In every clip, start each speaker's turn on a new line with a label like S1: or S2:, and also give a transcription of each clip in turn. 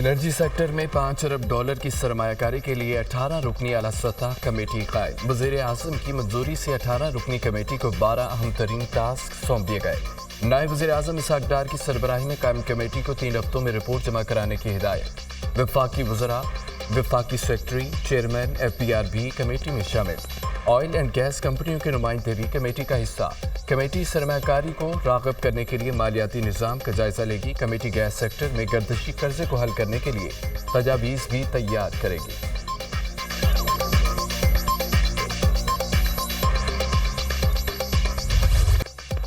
S1: Energy sector में $5 अरब की सरमायाकारी के लिए 18 रुकनी आला सतह कमेटी कायम। वज़ीर-ए-आज़म की मंजूरी से 18 रुकनी कमेटी को 12 अहम तरीन टास्क सौंप दिए गए। नायब वज़ीर-ए-आज़म इसहाक डार की सरबराही में कायम कमेटी को 3 हफ्तों में रिपोर्ट जमा कराने की हिदायत। वफाकी वज़रा, वफाकी सेक्रेटरी, चेयरमैन FPR भी कमेटी में शामिल। ऑयल एंड गैस कंपनियों के नुमाइंदे भी कमेटी का हिस्सा। कमेटी सरमायाकारी को राग़िब करने के लिए मालियाती निज़ाम का जायजा लेगी। कमेटी गैस सेक्टर में गर्दिशी कर्जे को हल करने के लिए तजावीज़ भी तैयार करेगी।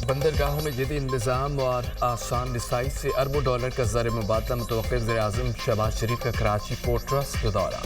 S1: बंदरगाहों में जदीद निज़ाम और आसान रसाई से अरबों डॉलर का ज़र मुबादला। मुतवक्किल वज़ीर-ए-आज़म शहबाज शरीफ का कराची पोर्ट ट्रस्ट का दौरा।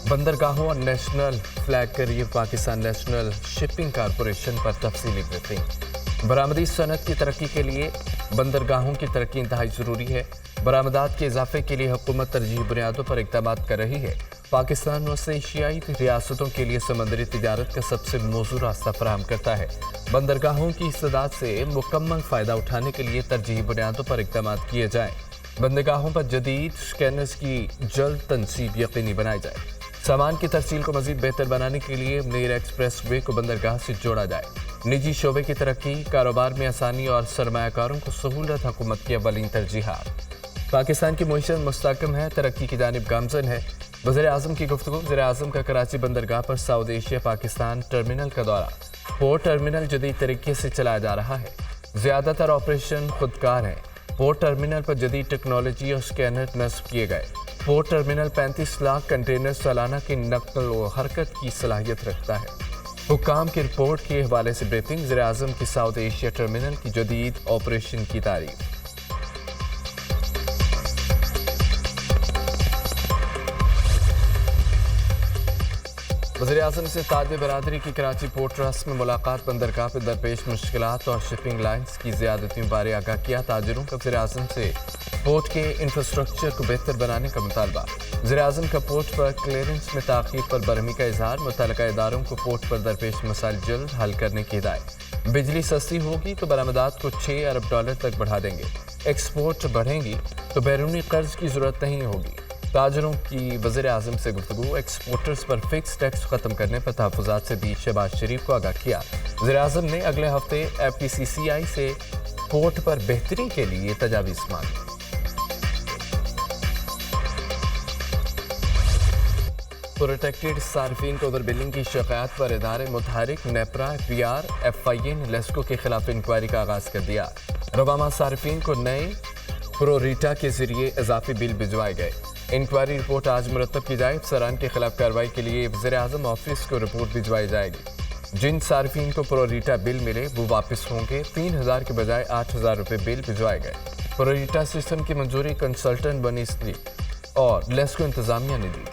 S1: बंदरगाहों और national flag carrier Pakistan national shipping corporation पर तफसीली ब्रीफिंग। बरामदी सनत की तरक्की के लिए बंदरगाहों की तरक्की इंतहाई ज़रूरी है। बरामदात के इजाफे के लिए हुकूमत तरजीही बुनियादों पर इक़दामात कर रही है। पाकिस्तान वस्त एशियाई रियासतों के लिए समंदरी तिजारत का सबसे मौजूद रास्ता फराहम करता है। बंदरगाहों की इस्तेदाद से मुकम्मल फ़ायदा उठाने के लिए तरजीही बुनियादों पर इक़दामात किए जाएँ। बंदरगाहों पर जदीद स्कैनर्स की जल्द तनसीब यकीनी बनाई जाए। सामान की तरसील को मज़ीद बेहतर बनाने के लिए मीर एक्सप्रेस वे को बंदरगाह से जोड़ा जाए। निजी शोबे की तरक्की, कारोबार में आसानी और सरमायाकारों को सहूलत हुकूमत की अव्वलीन तरजीहात। पाकिस्तान की मईशत मुस्तहकम है, तरक्की की जानिब गामज़न है। वज़ीर-ए-आज़म की गुफ्तगू। वज़ीर-ए-आज़म का कराची बंदरगाह पर साउथ एशिया पाकिस्तान टर्मिनल का दौरा। पोर्ट टर्मिनल जदीद तरीके से चलाया जा रहा है। ज़्यादातर ऑपरेशन खुदकार हैं। पोर्ट टर्मिनल पर जदीद टेक्नोलॉजी और स्कैनर नस्ब किए गए। पोर्ट टर्मिनल 35 लाख कंटेनर सालाना की नकल व हरकत की सलाहियत रखता है। हुक्काम की रिपोर्ट के हवाले से ब्रीफिंग। वज़ीर-ए-आज़म की साउथ एशिया टर्मिनल की जदीद ऑपरेशन की तारीफ। वज़ीर-ए-आज़म से ताज बरादरी की कराची पोर्ट ट्रस्ट में मुलाकात। बंदरगाह पर दरपेश मुश्किलात और शिपिंग लाइन्स की ज़्यादतियों बारे आगाह किया। ताजरों का वज़ीर-ए-आज़म से पोर्ट के इंफ्रास्ट्रक्चर को बेहतर बनाने का मुतालबा। वज़ीर-ए-आज़म का पोर्ट पर क्लियरेंस में ताख़ीर पर बरहमी का इजहार। मुतल्लिका इदारों को पोर्ट पर दरपेश मसाइल जल्द हल करने की हिदायत। बिजली सस्ती होगी तो बरामदात को $6 अरब तक बढ़ा देंगे। एक्सपोर्ट बढ़ेंगी तो बैरूनी कर्ज की ज़रूरत नहीं होगी। ताजरों की वज़ीर-ए-आज़म से गुफ्तगू। एक्सपोर्टर्स पर फिक्स टैक्स ख़त्म करने पर तहफ़्फ़ुज़ात से भी शहबाज शरीफ को आगाह किया। वज़ीर-ए-आज़म ने अगले हफ्ते FPCCI से पोर्ट पर बेहतरी के लिए तजावीज़ मांगी। प्रोटेक्टेड सार्फिन को ओवर बिलिंग की शिकायत पर इदारे मुतहरिक नेपरा, FPR, FIA ने लेस्को के खिलाफ इंक्वायरी का आगाज़ कर दिया। रवामा सार्फिन को नए प्रोरीटा के जरिए इजाफी बिल भिजवाए गए। इंक्वायरी रिपोर्ट आज मुरतब की जाए। अफसरान के खिलाफ कार्रवाई के लिए वज़ीर-ए-आज़म ऑफिस को रिपोर्ट भिजवाई जाएगी। जिन सार्फिन को प्रोरीटा बिल मिले वो वापस होंगे। 3000 के बजाय 8000 रुपये बिल भिजवाए गए। प्रोरीटा सिस्टम की मंजूरी कंसल्टेंट बनी स्ट्रीट और लेस्को इंतजामिया ने दी।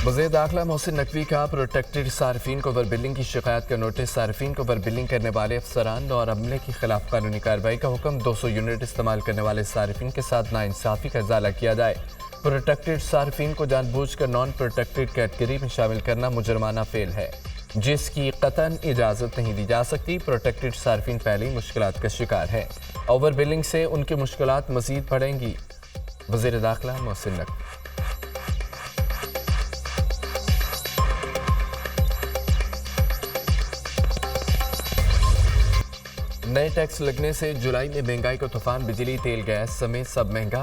S1: वज़ीर दाखिला मोहसिन नकवी का प्रोटेक्टेड सार्फिन को ओवर बिलिंग की शिकायत का नोटिस। सार्फिन को ओवर बिलिंग करने वाले अफसरान और अमले के खिलाफ कानूनी कार्रवाई का हुक्म। 200 यूनिट इस्तेमाल करने वाले सार्फिन के साथ नाइंसाफ़ी का इज़ाला किया जाए। प्रोटेक्टेड सार्फिन को जानबूझकर नॉन प्रोटेक्टेड कैटेगरी में शामिल करना मुजरमाना फेल है, जिसकी कतन इजाज़त नहीं दी जा सकती। प्रोटेक्टेड सार्फिन पहले ही मुश्किलात का शिकार है। ओवर बिलिंग से उनकी मुश्किलात मज़ीद बढ़ेंगी। वज़ीर दाखिला मोहसिन नकवी। नए टैक्स लगने से जुलाई में महंगाई का तूफान। बिजली, तेल, गैस समेत सब महंगा।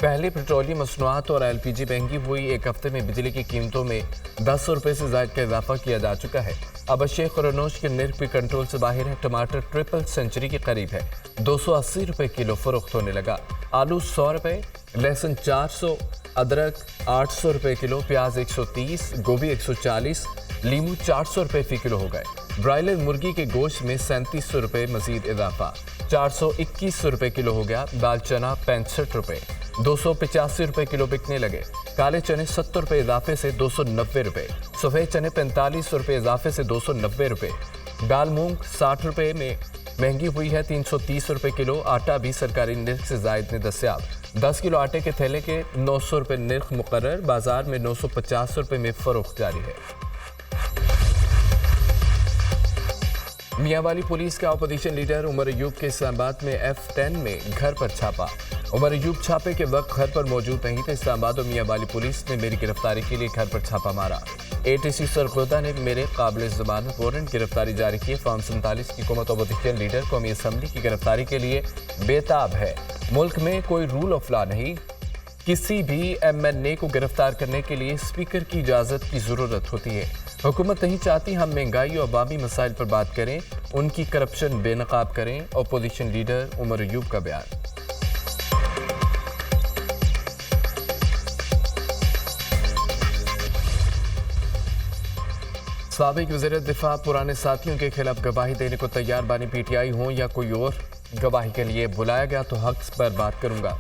S1: पहले पेट्रोलियम मसनूआत और LPG महंगी हुई। एक हफ्ते में बिजली की कीमतों में 10 रुपये से ज़ायद का इजाफा किया जा चुका है। अब अशिया खुरनोश के निर्ख भी कंट्रोल से बाहर है। टमाटर ट्रिपल सेंचुरी के करीब है। 280 रुपये किलो फरोख्त होने लगा। आलू 100 रुपये, लहसुन 400, अदरक 800 रुपये किलो, प्याज 130, गोभी 140, लीमू 400 रुपये फी किलो हो गए। ब्रायलर मुर्गी के गोश्त में 3700 रुपये मजीद इजाफा, 421 रुपये किलो हो गया। दाल चना 65 रुपये, 285 रुपये किलो बिकने लगे। काले चने 70 रुपये इजाफे से 290 रुपये। सफ़ेद चने 45 रुपये इजाफे से 290 रुपये। दाल मूंग 60 रुपये में महंगी हुई है, 330 रुपये किलो। आटा भी सरकारी निर्ख से ज़ायद में दस्याब। 10 किलो आटे के थैले के 900 रुपये निर्ख मुकर्रर। बाजार में 950 रुपये में फ़रोख्त जारी है। मियां वाली पुलिस का अपोजिशन लीडर उमर अयूब के इस्लामाबाद में F10 में घर पर छापा। उमर अयूब छापे के वक्त घर पर मौजूद नहीं थे। इस्लामाबाद और मियां वाली पुलिस ने मेरी गिरफ्तारी के लिए घर पर छापा मारा। ATC सरगोदा ने मेरे काबिल ज़मानत वारंट गिरफ्तारी जारी की। फॉर्म 47 की हुकूमत अपोजिशन लीडर कौमी असम्बली की गिरफ्तारी के लिए बेताब है। मुल्क में कोई रूल ऑफ लॉ नहीं, किसी भी MNA को गिरफ्तार करने के लिए स्पीकर की इजाज़त की ज़रूरत होती है। हुकूमत नहीं चाहती हम महंगाई और अवामी मसाइल पर बात करें, उनकी करप्शन बेनकाब करें। अपोजिशन लीडर उमर अयूब का बयान। साबिक वज़ीर दिफा पुराने साथियों के खिलाफ गवाही देने को तैयार बानी। PTI हो या कोई और, गवाही के लिए बुलाया गया तो हक पर बात करूंगा।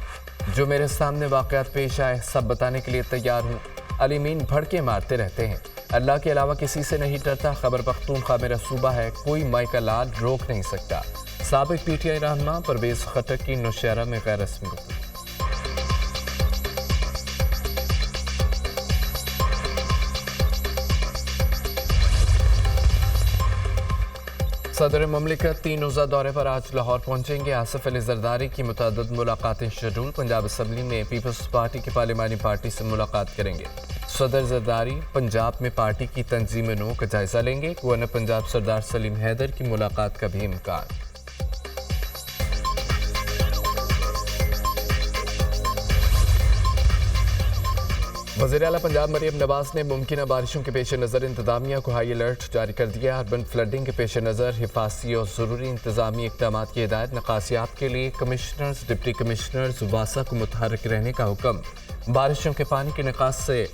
S1: जो मेरे सामने वाक़यात पेश आए सब बताने के लिए तैयार हूँ। अली मीन भड़के मारते रहते हैं, अल्लाह के अलावा किसी से नहीं डरता। खैबर पख्तूनख्वा मेरा सूबा है, कोई माइका लाल रोक नहीं सकता। साबिक PTI रहनुमा परवेज़ खट्टक की नौशहरा में गैर रस्मी गुफ्तगू। सदर ममलिकत 3 रोज़ा दौरे पर आज लाहौर पहुंचेंगे। आसिफ अली जरदारी की मुतअद्दिद मुलाकातें शेड्यूल। पंजाब असम्बली में पीपल्स पार्टी की पार्लिमानी पार्टी से मुलाकात करेंगे। सदर जरदारी पंजाब में पार्टी की तंजीम नौ का जायजा लेंगे। गवर्नर पंजाब सरदार सलीम हैदर की मुलाकात का भी इम्कान। वज़ीर आला पंजाब मरियम नवाज ने मुमकिन बारिशों के पेश नज़र इंतजामिया को हाई अलर्ट जारी कर दिया। अर्बन फ्लडिंग के पेश नज़र हिफाजी और ज़रूरी इंतजामी इक़दामात की हिदायत। नकासियात के लिए कमिश्नर्स डिप्टी कमिश्नर्स वासा को मुतहर्रिक रहने का हुक्म। बारिशों के पानी के निकास से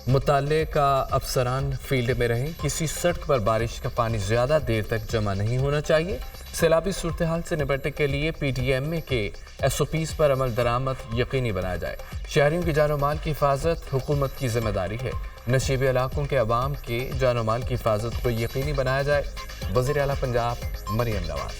S1: मुतल्लिका अफसरान फील्ड में रहें। किसी सड़क पर बारिश का पानी ज़्यादा देर तक जमा नहीं होना चाहिए। सैलाबी सूरत हाल से निपटने के लिए PDMA के SOPs पर अमल दरामद यकीनी बनाया जाए। शहरियों की जान माल की हिफाजत हुकूमत की जिम्मेदारी है। नशीबी इलाकों के अवाम के जान माल की हिफाजत को यकीनी बनाया जाए। वज़ीर आला पंजाब मरियम नवाज।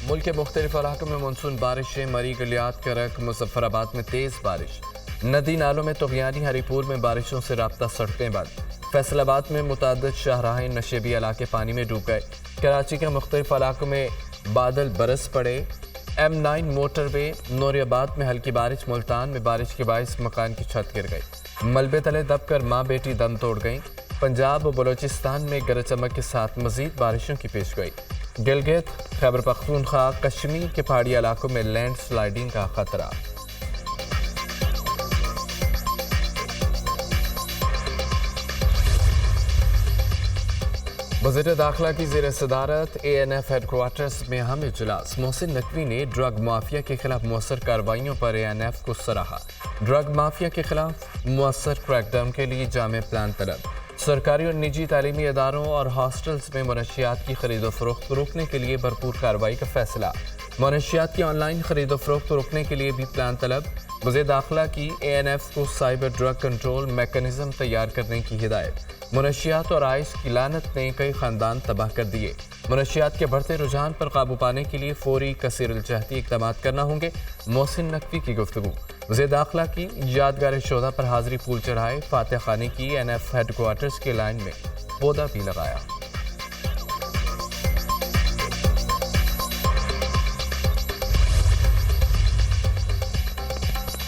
S1: मुल्क के मुख्तलिफ इलाकों में मानसून बारिशें। मरी गलियात करक मुजफ्फराबाद में तेज़ बारिश। नदी नालों में तुग़यानी। हरीपुर में बारिशों से राब्ता सड़कें बंद। फैसलाबाद में मुतअद्दिद शाहराहें नशेबी इलाके पानी में डूब गए। कराची के मुख्तलिफ इलाकों में बादल बरस पड़े। M9 motorway. नूरियाबाद में हल्की बारिश। मुल्तान में बारिश के बायस मकान की छत गिर गई। मलबे तले दबकर माँ बेटी दम तोड़ गईं। पंजाब और बलोचिस्तान में गरज चमक के साथ मजीद बारिशों की पेश गई। गिलगित खैबर पख्तूनख्वा कश्मीर के पहाड़ी इलाकों में लैंड स्लाइडिंग का खतरा। वज़ीर दाखिला की ज़ेर सदारत ANF हेडक्वार्टर्स में अहम इजलास। मोहसिन नकवी ने ड्रग माफिया के खिलाफ मौसर कार्रवाइयों पर ANF को सराहा। ड्रग माफिया के खिलाफ मौसर क्रैकडाउन के लिए जामे प्लान तलब। सरकारी और निजी तालीमी इदारों और हॉस्टल्स में मनशियात की खरीदो फरोख्त रोकने के लिए भरपूर कार्रवाई का फैसला। मनशियात की ऑनलाइन खरीदो फरोख्त रोकने के लिए भी प्लान तलब। वज़ीर दाखिला की ANF को साइबर ड्रग कंट्रोल मैकेनिज्म तैयार करने की हिदायत। मनशियात और आइस की लानत ने कई खानदान तबाह कर दिए। मनशियात के बढ़ते रुझान पर काबू पाने के लिए फौरी कसीरुलजहती इक़दाम करना होंगे। मोहसिन नकवी की गुफ्तगू। वज़ीर दाखिला की यादगार शोधा पर हाजिरी फूल चढ़ाए। फातिहा खानी की ANF हेडक्वार्टर्स के लाइन में पौधा भी लगाया।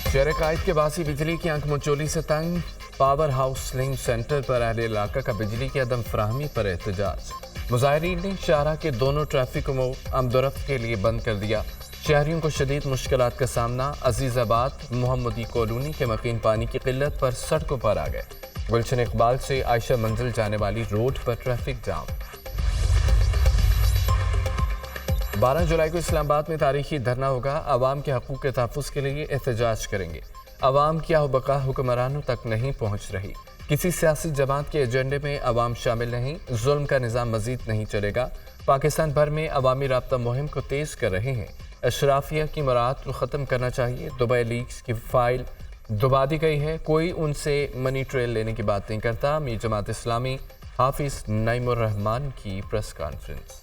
S1: शहर कायद के बासी बिजली की आंख मंचोली से तंग। पावर हाउस लिंक सेंटर पर अहले इलाका का बिजली की अदम फराहमी पर एहतजाज। मुजाहिरीन ने शाहरा के दोनों ट्रैफिक को आमदोरफ्त के लिए बंद कर दिया। शहरियों को शदीद मुश्किलात का सामना। अजीज़ाबाद मोहम्मदी कॉलोनी के मकीन पानी की किल्लत पर सड़कों पर आ गए। गुलशन इकबाल से आयशा मंजिल जाने वाली रोड पर ट्रैफिक जाम। 12 जुलाई को इस्लामाबाद में तारीखी धरना होगा। अवाम के हकूक़ के तहफ़्फ़ुज़ के लिए एहतजाज करेंगे। अवाम की आहो-बका हुक्मरानों तक नहीं पहुँच रही। किसी सियासी जमात के एजेंडे में अवाम शामिल नहीं। जुल्म का निज़ाम मज़ीद नहीं चलेगा। पाकिस्तान भर में अवामी राब्ता मुहिम को तेज़ कर रहे हैं। अशराफिया की मुराद को ख़त्म करना चाहिए। दुबई लीक्स की फ़ाइल दबा दी गई है। कोई उनसे मनी ट्रेल लेने की बात नहीं करता। मीर जमात इस्लामी हाफिज़ नईमुर रहमान की प्रेस कॉन्फ्रेंस।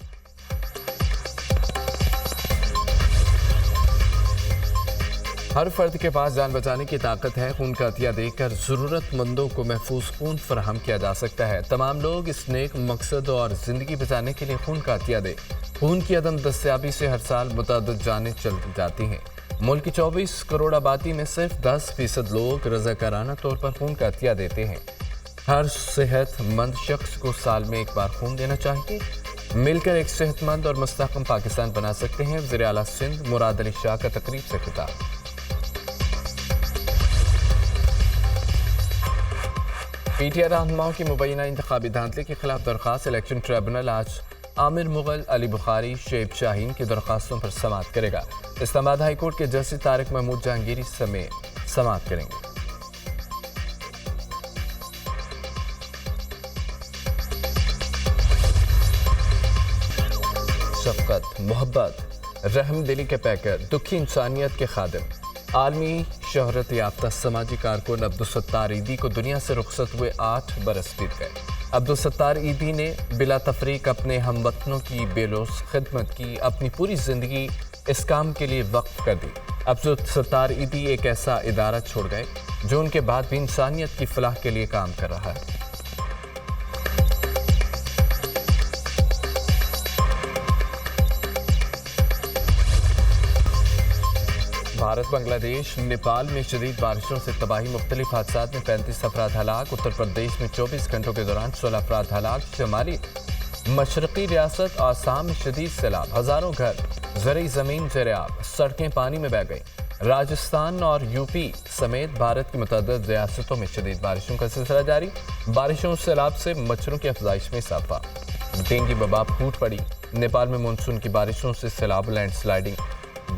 S1: ہر فرد کے پاس جان بچانے کی طاقت ہے. خون کا عطیہ دے کر ضرورت مندوں کو محفوظ خون فراہم کیا جا سکتا ہے. تمام لوگ اس نیک مقصد اور زندگی بچانے کے لیے خون کا عطیہ دیں. خون کی عدم دستیابی سے ہر سال متعدد جانیں چلی جاتی ہیں. ملک کی 24 کروڑ آبادی میں صرف 10% لوگ رضاکارانہ طور پر خون کا عطیہ دیتے ہیں. ہر صحت مند شخص کو سال میں ایک بار خون دینا چاہیے. مل کر ایک صحت مند اور مستحکم پاکستان بنا سکتے ہیں. وزیر اعلیٰ سندھ مراد علی شاہ کا تقریب سے خطاب. پی ٹی آئی رہنماؤں کی مبینہ انتخابی دھاندلی کے خلاف درخواست. الیکشن ٹریبونل آج عامر مغل، علی بخاری، شعیب شاہین کی درخواستوں پر سماعت کرے گا. اسلام آباد ہائی کورٹ کے جسٹس طارق محمود جہانگیری سمیت سماعت کریں گے. شفقت، محبت، رحم دلی کے پیکر، دکھی انسانیت کے خادم، عالمی شہرت یافتہ سماجی کارکن عبدالستار ایدھی کو دنیا سے رخصت ہوئے 8 برس بیت گئے. عبدالستار ایدھی نے بلا تفریق اپنے ہم وطنوں کی بے لوث خدمت کی. اپنی پوری زندگی اس کام کے لیے وقف کر دی. عبدالستار ایدھی ایک ایسا ادارہ چھوڑ گئے جو ان کے بعد بھی انسانیت کی فلاح کے لیے کام کر رہا ہے. بھارت بنگلہ دیش نیپال میں شدید بارشوں سے تباہی. مختلف حادثات میں 35 افراد ہلاک. اتر پردیش میں 24 گھنٹوں کے دوران 16 افراد ہلاک. شمالی مشرقی ریاست آسام میں شدید سیلاب. ہزاروں گھر زرعی زمین زیر آب. سڑکیں پانی میں بہہ گئی. راجستھان اور یو پی سمیت بھارت کی متعدد ریاستوں میں شدید بارشوں کا سلسلہ جاری. بارشوں سیلاب سے مچھروں کی افزائش میں اضافہ. ڈینگی وبا پھوٹ پڑی. نیپال میں مانسون کی بارشوں سے سیلاب، لینڈ سلائیڈنگ.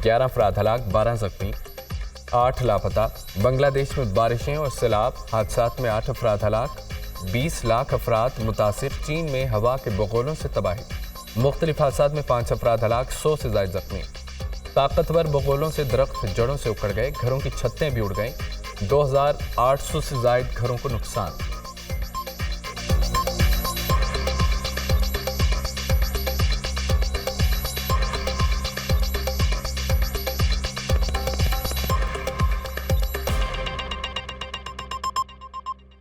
S1: 11 افراد ہلاک، 12 زخمی، 8 لاپتہ. بنگلہ دیش میں بارشیں اور سیلاب حادثات میں 8 افراد ہلاک، 20 لاکھ افراد متاثر. چین میں ہوا کے بغولوں سے تباہی. مختلف حادثات میں 5 افراد ہلاک، 100 سے زائد زخمی. طاقتور بغولوں سے درخت جڑوں سے اکھڑ گئے. گھروں کی چھتیں بھی اڑ گئیں. 2800 سے زائد گھروں کو نقصان.